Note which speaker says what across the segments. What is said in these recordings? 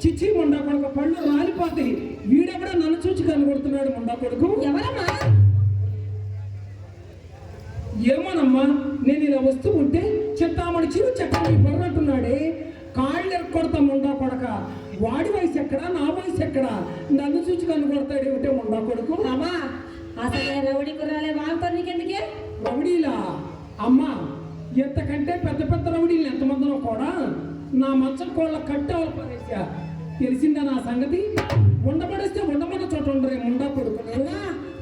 Speaker 1: చిచ్చి మొండా కొడుకు పళ్ళు రాలిపోతాయి. వీడెవడ నన్ను చూచి కనుగొడుతున్నాడు మొండా కొడుకు.
Speaker 2: ఎవరమ్మా?
Speaker 1: ఏమోనమ్మా, నేను ఇలా వస్తూ ఉంటే చెత్తామడి చిరు చెక్కని బొర్రంటున్నాడే. కాళ్ళు ఎరకొడతా మొండా కొడక. వాడి వయసు ఎక్కడా, నా వయసు ఎక్కడా? నన్ను చూచి కనుగొడతాడు ఏమిటే మొండా కొడుకు.
Speaker 2: అమ్మా అసలే రౌడీ కుర్రాలే వాళ్ళతో నీకెందుకే?
Speaker 1: రౌడీలా? అమ్మా ఎంతకంటే పెద్ద పెద్ద రౌడీలు ఎంతమందినో కూడా నా మంచం కోళ్ళ కట్టేవాళ్ళు పడేసా. తెలిసిందా నా సంగతి? ఉండబడేస్తే ఉండమన్న చోట ఉండరే ముండా కొడుకులు.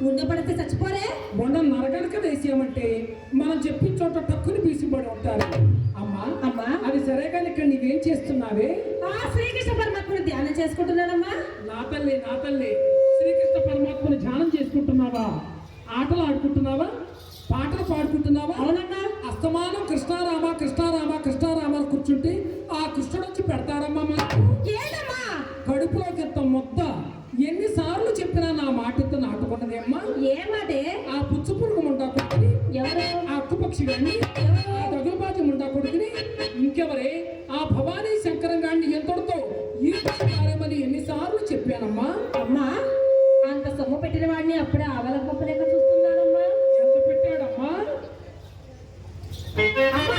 Speaker 2: ఉండబడితే చచ్చిపోరే.
Speaker 1: వండ నరగనక వేసామంటే మనం చెప్పిన చోట తక్కువ పీసిపడి ఉంటారు. అమ్మా
Speaker 2: అమ్మా
Speaker 1: అది సరే కానీ ఇక్కడ నీవేం చేస్తున్నావే?
Speaker 2: శ్రీకృష్ణ పరమాత్మను ధ్యానం చేసుకుంటున్నానమ్మా.
Speaker 1: నా తల్లి శ్రీకృష్ణ పరమాత్మని ధ్యానం చేసుకుంటున్నావా? ఆటలు ఆడుకుంటున్నావా? పాటలు పాడుకుంటున్నావా?
Speaker 2: అవునమ్మా.
Speaker 1: అస్తమానం కృష్ణారామ కృష్ణారామ కృష్ణారామ కూర్చుంటే ఆ కృష్ణుడు వచ్చి పెడతారమ్మా.
Speaker 2: ఏంటమ్మా
Speaker 1: కడుపులోకి ఎంత మొత్త ఎన్నిసార్లు చెప్పినా నా మాట
Speaker 2: ఏమాటే
Speaker 1: ఆ పుచ్చు పురుగు ముండా కొడుకుని,
Speaker 2: ఎవరు
Speaker 1: ఆ అక్కుపక్షి గాని, ఆ దగులుబాజి ముండా కొడుకుని, ఇంకెవరే ఆ భవానీ శంకరం గారిని ఎంతటితో ఈ కార్యమని ఎన్నిసార్లు చెప్పానమ్మా.
Speaker 2: అమ్మా అంత సొమ్ము పెట్టిన వాడిని అప్పుడే ఆవలకొప్పలేక చూస్తున్నానమ్మా.
Speaker 1: ఎంత పెట్టాడమ్మా?
Speaker 2: అమ్మా,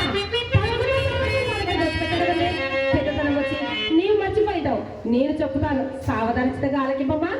Speaker 2: పెద్దతనం వచ్చి నీవు మర్చిపోయితావు. నేను చెప్తాను సావధానతగా ఆలకింపమ్మా.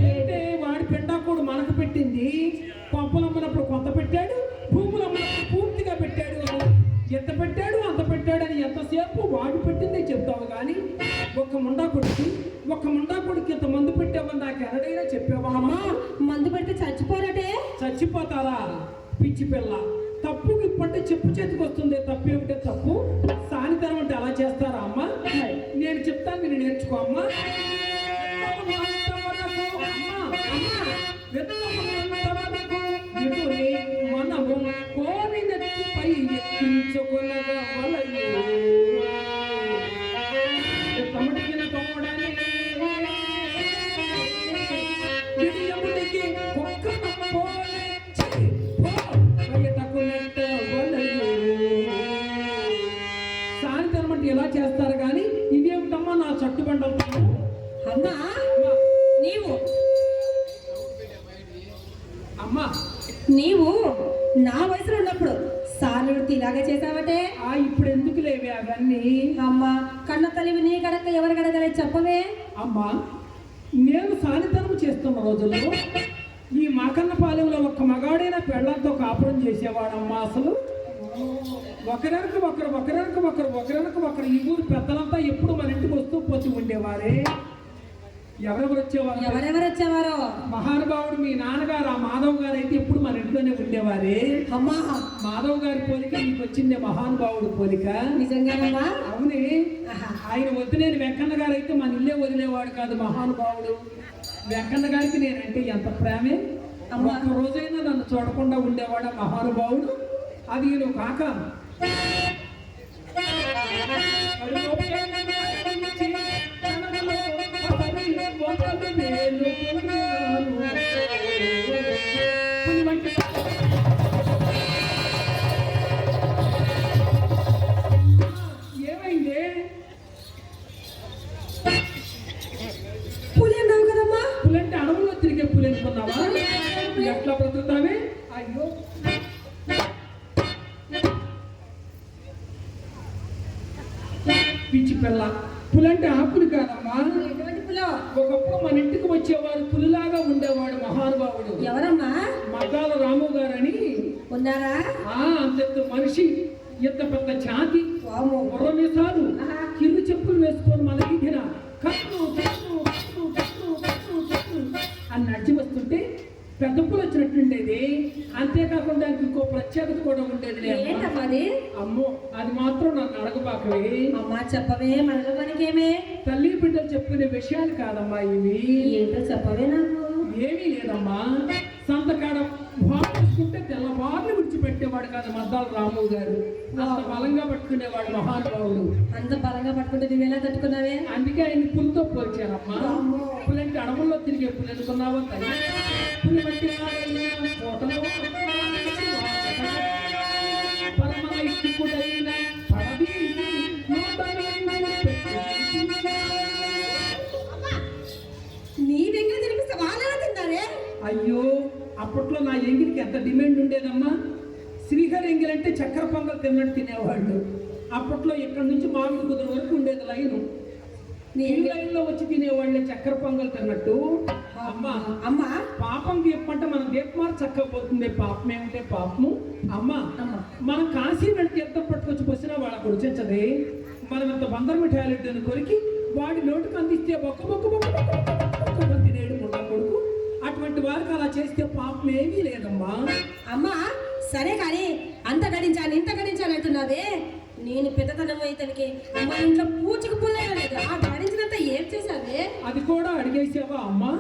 Speaker 1: ఏంటే వాడి పిండాకుడు మనకు పెట్టింది, పంపులు అమ్మినప్పుడు కొంత పెట్టాడు, భూములు అమ్మినప్పుడు పూర్తిగా పెట్టాడు. ఎంత పెట్టాడు అంత పెట్టాడు అని ఎంతసేపు వాడు పెట్టిందే చెప్తావు కానీ ఒక ముండా కొడుకు ఇంత మందు పెట్టావని నాకు ఎన్నడైనా చెప్పావా?
Speaker 2: మందు పెడితే చచ్చిపోరటే.
Speaker 1: చచ్చిపోతారా పిచ్చి పిల్ల? తప్పు ఇప్పంటే చెప్పు చేతికి వస్తుంది. తప్పు ఏమిటే తప్పు? సానితనం అంటే అలా చేస్తారా అమ్మా? నేను చెప్తాను, నేను నేర్చుకో అమ్మా. మనము కోరినపై ఎక్కించుకునగా వలయు తమటికిన తోడని విడియముడికి ఒక్కన పోలే బయటకు నెట్ట వలయు. సాయంత్రం అంటే ఎలా చేస్తారు కానీ ఇదేమిటమ్మా నా చట్టుబండలతో?
Speaker 2: అమ్మా నీవు నా వయసులో ఉన్నప్పుడు సానుడు ఇలాగే చేసావటే.
Speaker 1: ఇప్పుడు ఎందుకు లేవే అవన్నీ?
Speaker 2: అమ్మా కన్న తల్లివి నీ గడక ఎవరు గడగలే చెప్పవే.
Speaker 1: అమ్మా నేను సానితనం చేస్తున్న రోజుల్లో ఈ మాకన్నపాలెంలో ఒక్క మగాడైన పెళ్ళంతో కాపురం చేసేవాడమ్మా. అసలు ఒకరికి ఒకరు ఈ ఊరు పెద్దలంతా ఎప్పుడు మన ఇంటికి వస్తూ పోతూ ఉండేవారే. ఎవరెవరు వచ్చేవారో మహానుభావుడు మీ నాన్నగారు ఆ మాధవ్ గారు అయితే ఎప్పుడు మన ఇంట్లోనే ఉండేవారే.
Speaker 2: అమ్మా
Speaker 1: మాధవ్ గారి పోలిక నీకు వచ్చిందే మహానుభావుడు పోలిక.
Speaker 2: నిజంగానమ్మా?
Speaker 1: అవునే. ఆయన వద్దులేని వెంకన్న గారు అయితే మన ఇల్లే వదిలేవాడు కాదు మహానుభావుడు. వెంకన్న గారికి నేనంటే ఎంత ప్రేమే. ఒక్క రోజైనా నన్ను చూడకుండా ఉండేవాడు మహానుభావుడు. అది నువ్వు కాక ఏమైంది?
Speaker 2: పులి అన్నావు కదమ్మా.
Speaker 1: పులంటే అడవుల్లో తిరిగే పులి అనుకున్నావా? ఎట్లా బతుకుతావే అయ్యో పిచ్చి పిల్ల పులంటే ఆకులు కాదమ్మా
Speaker 2: ఎటువంటి పులో?
Speaker 1: ఒకప్పుడు మన ఇంటికి వచ్చేవాడు పులిలాగా ఉండేవాడు మహానుభావుడు
Speaker 2: ఎవరమ్మా?
Speaker 1: మగ్గాల రాము గారని
Speaker 2: ఉన్నారా?
Speaker 1: అంత మనిషి ఎంత పెద్ద ఛాతి
Speaker 2: వామ్మో.
Speaker 1: బుర్రమీసాలు
Speaker 2: ఆహా.
Speaker 1: కింద చెప్పులు వేసుకొని మన వీధిన కట్టు కట్టు కట్టు కట్టు కట్టు కట్టు అని నడిచి వస్తుంటే పెద్ద పులు వచ్చినట్టుండేది. అంతేకాకుండా దానికి ఇంకో ప్రత్యేకత కూడా ఉండేది.
Speaker 2: ఏంటమ్మా అది?
Speaker 1: అమ్మో అది మాత్రం నన్ను అడగబాకవే.
Speaker 2: అమ్మా చెప్పవే, మనలో మనకేమే?
Speaker 1: తల్లి బిడ్డలు చెప్పుకునే విషయాలు కాదమ్మా ఇవి.
Speaker 2: ఏంటో చెప్పవే నాకు.
Speaker 1: ఏమీ లేదమ్మా. సంతకాడ వాడుకుంటే తెల్లవారులు విడిచిపెట్టేవాడు కాదు మద్దాల రాము గారు. అంత బలంగా పట్టుకునేవాడు మహానుభావుడు.
Speaker 2: అంత బలంగా పట్టుకుంటే నువ్వేలా తట్టుకున్నావే?
Speaker 1: అందుకే ఆయన పులితో పోల్చారమ్మా. పులంటే అడవుల్లో తిరిగే పులి అనుకున్నావా తల్లి? పులి బట్టి కోటలో పరమ ఇష్టకుడైన పడవి
Speaker 2: నీ దగ్గర తినిపిస్తే వాళ్ళెలా తిన్నారే?
Speaker 1: అయ్యో అప్పట్లో నా ఎంగిలికి ఎంత డిమాండ్ ఉండేదమ్మా. శ్రీహరి ఎంగిల్ అంటే చక్కెర పొంగల్ తిన్నట్టు తినేవాళ్ళు. అప్పట్లో ఇక్కడి నుంచి మామిడి కుదురు వరకు ఉండేది లైను. ఈ లైన్లో వచ్చి తినేవాళ్ళే చక్కెర పొంగల్ తిన్నట్టు. అమ్మా
Speaker 2: అమ్మా
Speaker 1: పాపం చెప్పంటే మన దీపమార్ చక్కపోతుంది. పాపం ఏమిటే పాపము. అమ్మా మనం కాశీ వెళ్ళి తీర్థం పట్టుకొచ్చి వచ్చినా వాళ్ళకు రుచించదే. మనం ఇంత బందర్ మిఠాయిలు కొరికి వాడి నోటికి అందిస్తే బొక్క బొక్క బొక్క బొక్క తినేడు ముండా కొడుకు. అటువంటి వారికి అలా చేస్తే పాపం ఏమీ లేదమ్మా.
Speaker 2: అమ్మా సరే కానీ అంత గడించాను ఇంత గడించాను అంటున్నావే. నేను పెద్దతనం ఇతనికి మా ఇంట్లో పూచికి పుల్లలేదు. ఆ గడించినంత ఏం చేశావే?
Speaker 1: అది కూడా అడిగేసావా అమ్మా?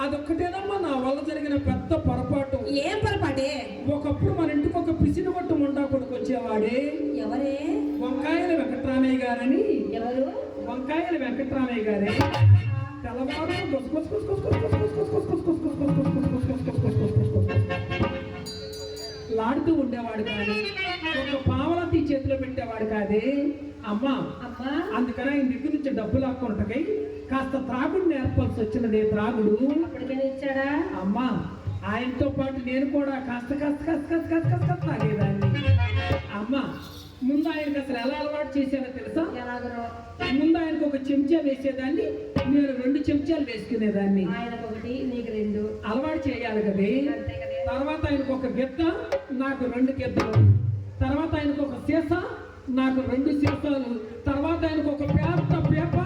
Speaker 1: అదొక్కటేనమ్మా నా వల్ల జరిగిన పెద్ద పొరపాటు.
Speaker 2: ఏం పొరపాటే?
Speaker 1: ఒకప్పుడు మన ఇంటికి ఒక పిసిని కొట్టు ముండా కొడుకు వచ్చేవాడే.
Speaker 2: ఎవరే?
Speaker 1: వంకాయల వెంకట్రామయ్య గారని.
Speaker 2: ఎవరు?
Speaker 1: వంకాయల వెంకట్రామయ్య గారే. తెల్లవారు లాడుతూ ఉండేవాడు కానీ ఒక పావలతీ చేతిలో పెట్టేవాడు కాదే అమ్మా.
Speaker 2: అమ్మా
Speaker 1: అందుకని ఆయన దగ్గర నుంచి డబ్బులు లాక్కుంటకై కాస్త త్రాగుడు నేర్పాల్సి వచ్చినది. త్రాగుడు
Speaker 2: అప్పటికైనా ఇచ్చాడా?
Speaker 1: అమ్మా ఆయనతో పాటు నేను కూడా కాస్త కాస్త కాస్త కాస్త కాస్త కాస్త తాగేదాన్ని. అమ్మా ముందు ఆయనకు అసలు ఎలా అలవాటు చేశానో తెలుసా?
Speaker 2: ఎలాగో
Speaker 1: ముందు ఆయనకు ఒక చెంచా వేసేదాన్ని, నేను 2 చెంచాలు వేసుకునేదాన్ని.
Speaker 2: ఆయనకు 1 నీకు 2
Speaker 1: అలవాటు చేయాలి కదే.
Speaker 2: అంతే కదే.
Speaker 1: తర్వాత ఆయనకు ఒక గిద్ద, నాకు 2 గిద్దలు. తర్వాత ఆయనకు ఒక సీసా, నాకు 2 సీసాలు. తర్వాత ఆయనకు ఒక పెద్ద పేప,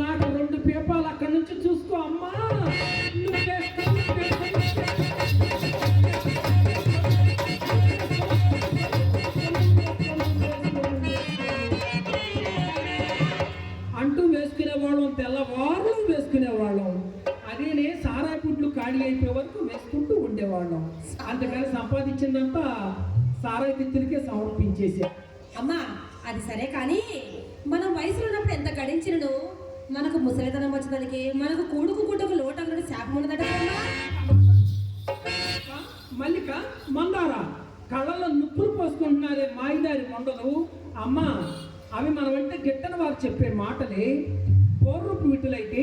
Speaker 1: నాకు 2 పేపాలు. అక్కడి నుంచి చూసుకో అమ్మా. అంటూ వేసుకునేవాళ్ళం, తెల్లవారులు వేసుకునేవాళ్ళం. అదేనే సారా గుడ్లు ఖాళీ అయిపోయే వరకు వేసుకుంటూ ఉండేవాళ్ళం. అందుకని సంపాదించిందంతా సారా తిత్తులకే సమర్పించేసా.
Speaker 2: అమ్మా అది సరే కానీ మనం వయసులో ఉన్నప్పుడు ఎంత గడించినను మనకు ముసలితనం వచ్చేదానికి మనకు కూడుకు గుడ్డకు లోటు అన్నట్టు శాపం ఉండదట.
Speaker 1: మల్లిక మందార కళ్ళల్లో నుప్పులు పోసుకుంటున్నారే మాయిదారి మండలు. అమ్మా అవి మన వెంట గిట్టని వారు చెప్పే మాటలే. పూర్వపు వీటులైతే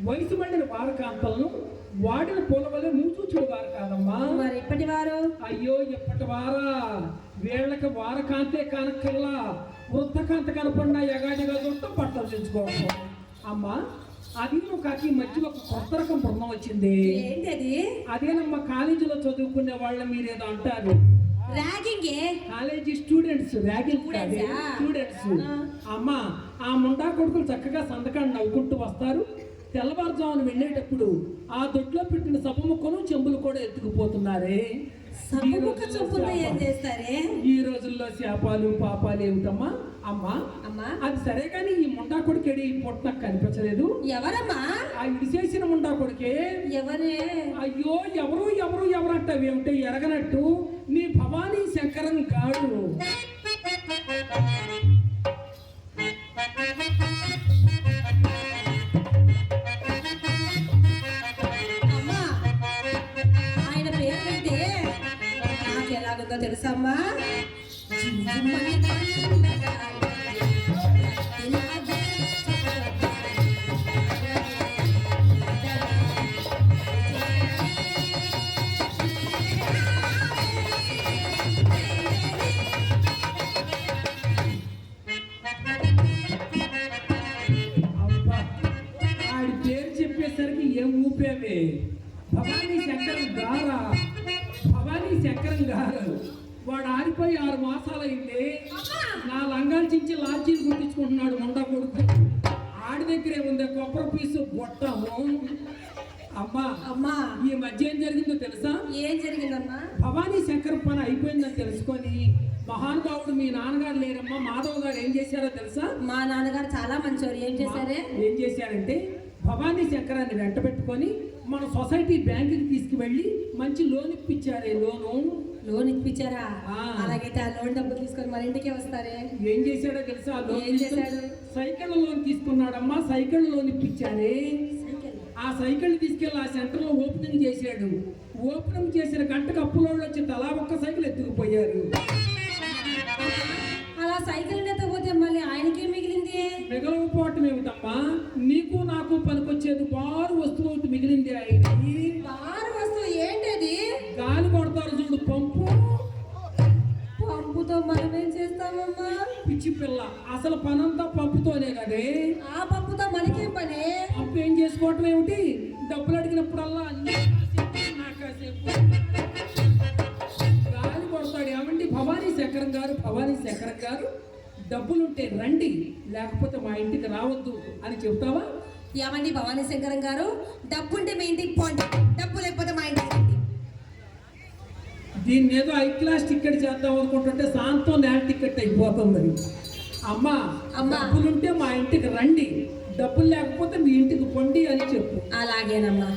Speaker 1: వయసు పడిన వారకాంతలను వాడిన పూల వల్ల మూచూచుడు వారు కాదమ్మా.
Speaker 2: మరి ఇప్పటి వారు?
Speaker 1: అయ్యో ఇప్పటి వారా వీళ్ళకి వారకాంతే కనకల్లా వృద్ధకాంత కనపడినా ఎగాదిగా చుట్టం బట్టలు తెచ్చుకోవచ్చు. అమ్మా అది ఒక ఈ మధ్య ఒక కొత్త రకం బృందం వచ్చింది.
Speaker 2: ఏంటది?
Speaker 1: అదేనమ్మా కాలేజీలో చదువుకునే వాళ్ళ మీరేదో అంటారు
Speaker 2: ragging.
Speaker 1: College students ragging students. అమ్మా ఆ ముండా కొడుకులు చక్కగా సంతకాన్ని నవ్వుకుంటూ వస్తారు. తెల్లవారుజామున వెళ్ళేటప్పుడు ఆ దొడ్లో పెట్టిన సబ్బు ముక్కను చెంబులు కూడా ఎత్తుకుపోతున్నారే. ఈ రోజుల్లో శాపాలు పాపాలు ఏమిటమ్మా? అమ్మా అది సరే కానీ ఈ ముండా కొడుకేడి పొట్ట నాకు కనిపించలేదు.
Speaker 2: ఎవరమ్మా?
Speaker 1: ఆ ఇడిసేసిన ముండా కొడుకే.
Speaker 2: ఎవరే? అయ్యో
Speaker 1: ఎవరు ఎవరు ఎవరంటావేమిటో ఎరగనట్టు నీ భవానీ శంకరం గాడు.
Speaker 2: ఆయన పేరు అంటే నాకు ఎలాగుందో తెలుసమ్మా?
Speaker 1: శంకరం గారు వాడు ఆరిపోయి 6 మాసాలైంది. నా లంగాలు చించి లాల్చీలు గుర్తించుకుంటున్నాడు మొండా కొడుకు. ఆడి దగ్గరే ఉంది కొబ్బరి పీసు గొట్టము. అమ్మా
Speaker 2: అమ్మా
Speaker 1: ఈ మధ్య ఏం జరిగిందో తెలుసా?
Speaker 2: ఏం జరిగిందమ్మా?
Speaker 1: భవానీ శంకర్ పని అయిపోయిందని తెలుసుకొని మహానుభావుడు మీ నాన్నగారు లేరమ్మా మాధవ్ గారు ఏం చేశారో తెలుసా?
Speaker 2: మా నాన్నగారు చాలా మంచివారు. ఏం చేశారే?
Speaker 1: ఏం చేశారంటే భవానీ శంకరాన్ని వెంట పెట్టుకొని మన సొసైటీ బ్యాంకుకి తీసుకువెళ్ళి మంచి లోన్ ఇప్పించారే.
Speaker 2: లోన్ ఇప్పించారా?
Speaker 1: ఆ.
Speaker 2: అలాగైతే ఆ లోన్ డబ్బులు తీసుకొని మన ఇంటికే వస్తారే.
Speaker 1: ఏం చేశాడో తెలుసా?
Speaker 2: ఏం చేశాడు?
Speaker 1: సైకిల్ లోన్ తీసుకున్నాడమ్మా. సైకిల్ లోన్ ఇప్పించారే. ఆ సైకిల్ తీసుకెళ్ళి ఆ సెంటర్ లో ఓపెనింగ్ చేశాడు. ఓపెనింగ్ చేసిన గంటకు అప్పులోళ్ళు వచ్చి తలా ఒక్క సైకిల్ ఎత్తుకుపోయారు.
Speaker 2: అలా సైకిల్ ఎత్తకపోతే మళ్ళీ ఆయనకే మిగిలింది.
Speaker 1: మిగలకపోవటం ఏమిటమ్మా? నీకు నాకు పనికొచ్చేది బారు వస్తువు ఒకటి మిగిలింది. ఆయనకి
Speaker 2: బారు వస్తువు ఏంటది?
Speaker 1: గాలి కొడతారు చూడు, పంపు.
Speaker 2: పంపుతో మనం ఏం చేస్తామమ్మా?
Speaker 1: పిచ్చి పిల్ల, అసలు పనంతా పంపుతోనే కదే.
Speaker 2: ఆ పంపుతో మనకేం పని?
Speaker 1: పంపు ఏం చేసుకోవటం ఏమిటి? డబ్బులు అడిగినప్పుడల్లా అన్ని కాసేపు గాలి కొడతాడు. ఏమండి భవానీ శంకరం గారు, భవానీ శంకరం గారు డబ్బులుంటే రండి, లేకపోతే మా ఇంటికి రావద్దు అని చెప్తావా?
Speaker 2: ఏమండి భవానీ శంకరం గారు, డబ్బుంటే మీ ఇంటికి పోండి, డబ్బు లేకపోతే మా ఇంటికి రండి.
Speaker 1: దీన్ని ఏదో హై క్లాస్ టికెట్ చేద్దాం అనుకుంటుంటే శాంతం నేల టికెట్ అయిపోతుంది. అమ్మా డబ్బులుంటే మా ఇంటికి రండి, డబ్బులు లేకపోతే మీ ఇంటికి పొండి అని చెప్పు.
Speaker 2: అలాగేనమ్మా.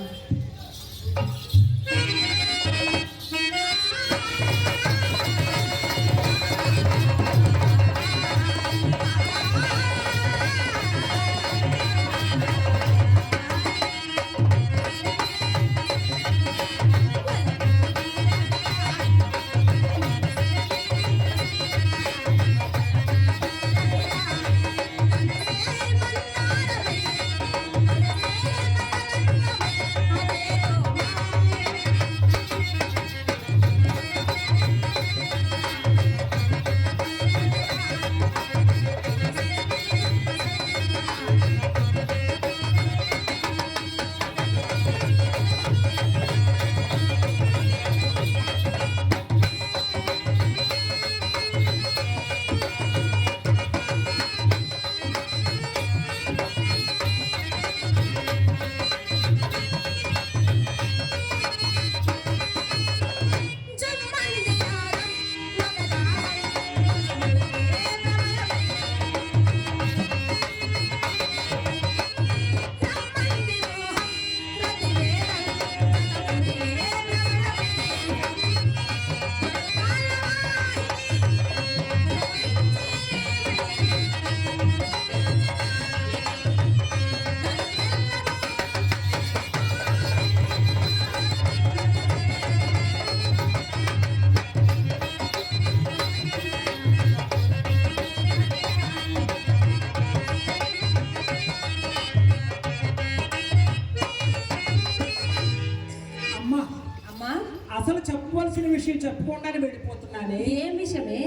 Speaker 1: అసలు చెప్పవలసిన విషయం చెప్పకుండానే వెళ్ళిపోతున్నానే.
Speaker 2: ఏం విషయమే?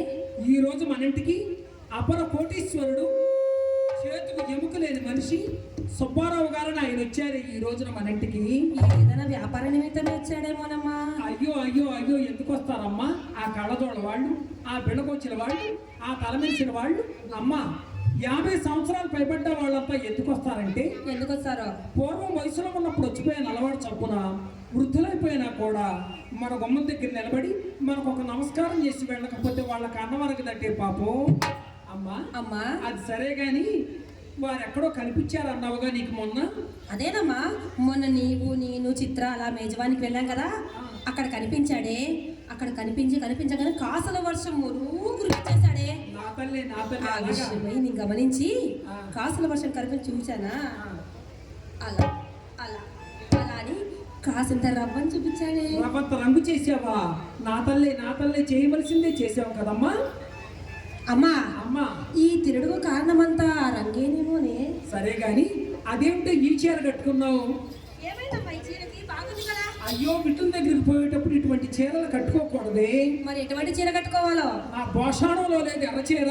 Speaker 1: ఈ రోజు మన ఇంటికి అపర కోటీశ్వరుడు, చేతుకు ఎముక లేని మనిషి సుబ్బారావు గారని ఆయన వచ్చారు ఈ రోజున మన ఇంటికి.
Speaker 2: ఏదైనా వ్యాపార నిమిత్తం వచ్చాడేమోనమ్మా.
Speaker 1: అయ్యో అయ్యో అయ్యో, ఎందుకు వస్తారమ్మా? ఆ కళ్ళజోళ్ళ వాళ్ళు, ఆ బిడకొచ్చిన వాళ్ళు, ఆ తలమెలిసిన వాళ్ళు. అమ్మా 50 సంవత్సరాలు పైబడ్డ వాళ్ళంతా ఎందుకు వస్తారంటే,
Speaker 2: ఎందుకు వస్తారో,
Speaker 1: పూర్వం వయసులో ఉన్నప్పుడు వచ్చిపోయిన అలవాటు చప్పున వృద్ధులైపోయినా కూడా మన గుమ్మం దగ్గర నిలబడి మనకు ఒక నమస్కారం చేసి వెళ్ళకపోతే వాళ్ళకి అన్నవరకదంటే పాపం. అమ్మా
Speaker 2: అమ్మా
Speaker 1: అది సరే గాని వారు ఎక్కడో కనిపించారన్నావుగా నీకు మొన్న.
Speaker 2: అదేనమ్మా, మొన్న నేను చిత్ర అలా మేజవానికి వెళ్ళాం కదా, అక్కడ కనిపించాడే. అక్కడ కనిపించగానే కాసుల వర్షం కురిపించేశాడే.
Speaker 1: నా తల్లి
Speaker 2: ఆ విషయమై నేను గమనించి కాసుల వర్షం కనిపించి చూశానా, అలా అలా అలా అని కాసింత రవ్వని చూపించాడే.
Speaker 1: రవ్వంత రంగు చేసావా? నా తల్లి చేయవలసిందే చేసావు కదమ్మా.
Speaker 2: అమ్మా
Speaker 1: అమ్మా
Speaker 2: ఈ తిరుడుకు కారణమంతా రంగేనేమోనే.
Speaker 1: సరే గాని అదేమిటో ఈ చీర కట్టుకున్నావు? అయ్యో, బిడ్డల దగ్గరికి పోయేటప్పుడు ఇటువంటి చీరలు కట్టుకోకూడదే.
Speaker 2: మరి ఎటువంటి చీర కట్టుకోవాలో?
Speaker 1: ఆ భోషాణంలో లేదు ఎర్ర చీర.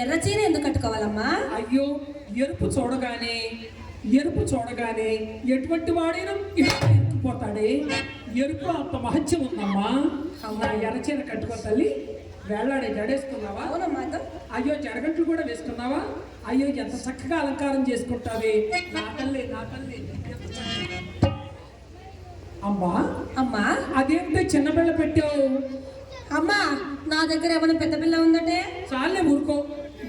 Speaker 2: ఎర్ర చీర ఎందుకు కట్టుకోవాలమ్మా?
Speaker 1: అయ్యో, ఎరుపు చూడగానే ఎటువంటి వాడైనా ఎత్తుకుపోతాడే. ఎరుపు అంత మహత్యం ఉందమ్మా. అమ్మా ఎర్రచీర కట్టుకో తల్లి. వేళ్లాడే జడేసుకున్నావా?
Speaker 2: అవునమ్మా అత్త.
Speaker 1: అయ్యో జడగట్లు కూడా వేసుకున్నావా? అయ్యో ఎంత చక్కగా అలంకారం చేసుకుంటావే నా తల్లి, నా తల్లి. అమ్మా
Speaker 2: అమ్మా
Speaker 1: అదేంటో చిన్న బిళ్ళ పెట్టావు?
Speaker 2: అమ్మా నా దగ్గర ఏమైనా పెద్ద పిల్ల ఉందటే?
Speaker 1: చాలే ఊరుకో.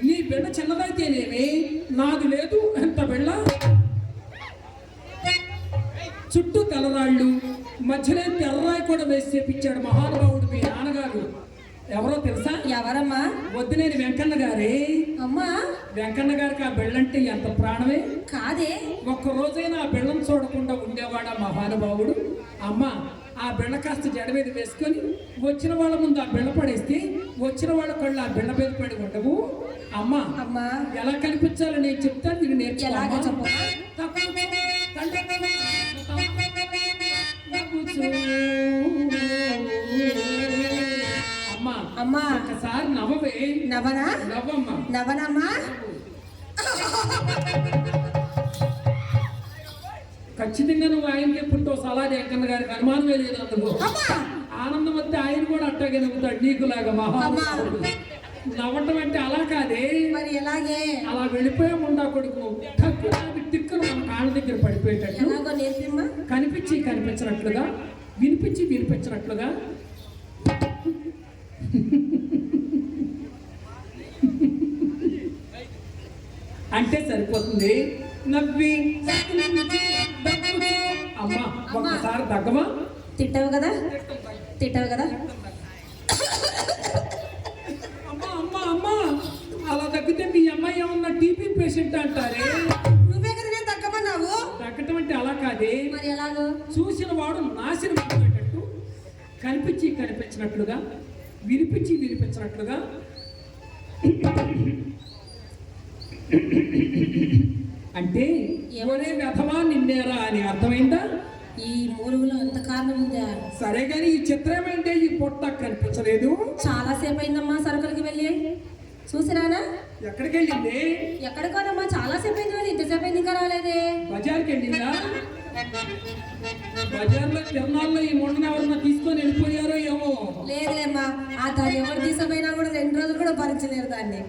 Speaker 1: నీ బిళ్ళ చిన్నదైతేనేమి, నాది లేదు ఎంత బిళ్ళ. చుట్టూ తెల్లరాళ్ళు, మధ్యలో తెల్లరాయి కూడా వేసి చేపించాడు మహానుభావుడు మీ నాన్నగారు. ఎవరో తెలుసా?
Speaker 2: ఎవరమ్మా?
Speaker 1: వద్దునేని వెంకన్న గారే.
Speaker 2: అమ్మా
Speaker 1: వెంకన్న గారికి ఆ బిళ్ళంటే ఎంత ప్రాణమే.
Speaker 2: కాదే.
Speaker 1: ఒక్క రోజైనా ఆ బిళ్ళను చూడకుండా ఉండేవాడు ఆ మహానుభావుడు. అమ్మా ఆ బిళ్ళ కాస్త జడ మీద వేసుకొని వచ్చిన వాళ్ళ ముందు ఆ బిళ్ళ పడేస్తే వచ్చిన వాళ్ళ కళ్ళు ఆ బిళ్ళ మీద పడి ఉండవు. అమ్మా
Speaker 2: అమ్మా
Speaker 1: ఎలా కనిపించాలో నేను చెప్తాను, నేను
Speaker 2: ఎలాగో చెప్పు.
Speaker 1: అమ్మా
Speaker 2: అమ్మా
Speaker 1: ఒకసారి నవ్వవే.
Speaker 2: నవనా?
Speaker 1: నవ్వమ్మా.
Speaker 2: నవనమ్మా.
Speaker 1: ఖచ్చితంగా నువ్వు ఆయనకే పుట్టావు. సలహా వెంకన్న గారికి అనుమానమే లేదు అందులో. ఆనందం వస్తే ఆయన కూడా అట్టాగే నవ్వుతాడు నీకులాగా మహానుభావుడు. నవ్వటం అంటే అలా కాదే,
Speaker 2: మరి ఎలాగే?
Speaker 1: అలా వెళ్ళిపోయే ఉండా కొడుకు టిక్కును మన కాళ్ళ దగ్గర పడిపోయేటట్టు
Speaker 2: ఎలాగో నేర్పిమ్మా.
Speaker 1: కనిపించి కనిపించినట్లుగా, వినిపించి వినిపించినట్లుగా. అంటే సరిపోతుంది. నవ్వి అమ్మా ఒక్కసారి దగ్గమా.
Speaker 2: తిట్టావు కదా, తిట్టావు కదా.
Speaker 1: అమ్మా అమ్మా అమ్మా అలా తగ్గితే మీ అమ్మాయి ఏమన్నా టీబీ పేషెంట్ అంటారే.
Speaker 2: నువ్వే కదా నేను తగ్గమన్నావు.
Speaker 1: తగ్గటం అంటే అలా కాదే,
Speaker 2: మరి ఎలాగో?
Speaker 1: చూసిన వాడు నాశనం అయిపోయేటట్టు, కనిపించి కనిపించినట్లుగా, వినిపించి వినిపించినట్లుగా. అంటే ఎవరే వ్యధమా నిన్నేరా అని అర్థమైందా?
Speaker 2: ఈ మూలుగులో అంత కారణం ఉందా?
Speaker 1: సరే కానీ ఈ చిత్రం ఏంటే ఈ పొట్ట కనిపించలేదు?
Speaker 2: చాలా సేపు అయిందమ్మా సరుకులకి వెళ్ళి. చూసిరానా?
Speaker 1: ఎక్కడికి వెళ్ళింది?
Speaker 2: ఎక్కడికోనమ్మా, చాలా సేపు అయింది వెళ్ళి. ఇంతసేపు అయింది ఇంకా రాలేదే.
Speaker 1: బజార్కి వెళ్ళిందా? బజార్లో తిరణాల్లో ఈ మొండను ఎవరన్నా తీసుకొని వెళ్ళిపోయారో ఏమో.
Speaker 2: లేదులేమ్మా, ఆ దాన్ని ఎవరు తీసుకుపోయినా కూడా 2 రోజులు కూడా భరించలేరు దాన్ని.